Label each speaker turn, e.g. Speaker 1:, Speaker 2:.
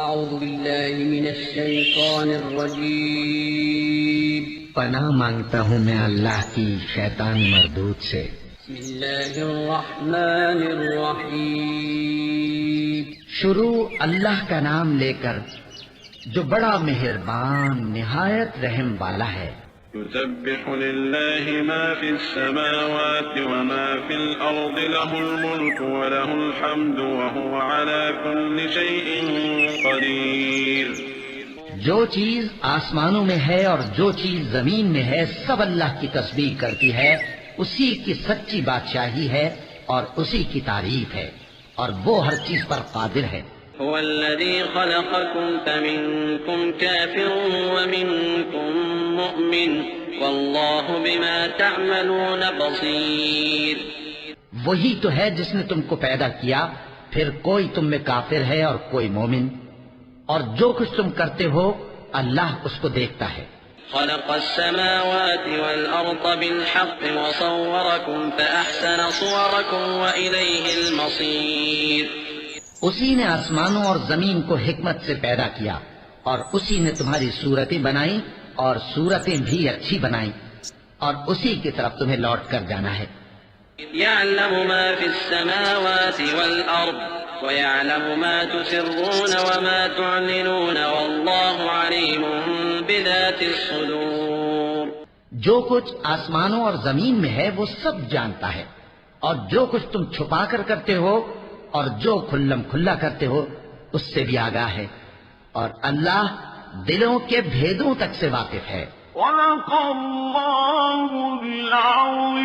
Speaker 1: أعوذ بالله من الشيطان الرجيم
Speaker 2: پناہ مانگتا ہوں میں اللہ کی شیطان مردود سے۔
Speaker 1: بسم الله الرحمن الرحيم
Speaker 2: شروع اللہ کا نام لے کر جو بڑا مہربان نہایت رحم والا ہے۔
Speaker 3: يسبح لله ما في السماوات وما في الأرض له الملك وله الحمد وهو على كل شيء قدير۔
Speaker 2: جو چیز آسمانوں میں ہے اور جو چیز زمین میں ہے سب اللہ کی تسبیح کرتی ہے، اسی کی سچی بادشاہی ہے اور اسی کی تعریف ہے، اور وہ ہر چیز پر قادر ہے۔
Speaker 1: هو الذي خلقكم فمنكم كافر ومنكم مؤمن والله بما تعملون بصير۔
Speaker 2: وہی تو ہے جس نے تم کو پیدا کیا، پھر کوئی تم میں کافر ہے اور کوئی مومن، اور جو کچھ تم کرتے ہو اللہ اس کو دیکھتا ہے۔
Speaker 1: خلق السماوات والأرض بالحق وصوركم فأحسن صوركم وإليه المصير۔
Speaker 2: اسی نے آسمانوں اور زمین کو حکمت سے پیدا کیا، اور اسی نے تمہاری صورتیں بنائی اور صورتیں بھی اچھی بنائی، اور اسی کی طرف تمہیں لوٹ کر جانا ہے۔
Speaker 1: يعلم ما في السماوات والأرض ويعلم ما تسرون وما تعلنون والله عليم بذات الصدور۔
Speaker 2: جو کچھ آسمانوں اور زمین میں ہے وہ سب جانتا ہے، اور جو کچھ تم چھپا کر کرتے ہو اور جو کھلم کھلا کرتے ہو اس سے بھی آگاہ ہے، اور اللہ دلوں کے بھیدوں تک سے واقف ہے۔
Speaker 3: صدق اللہ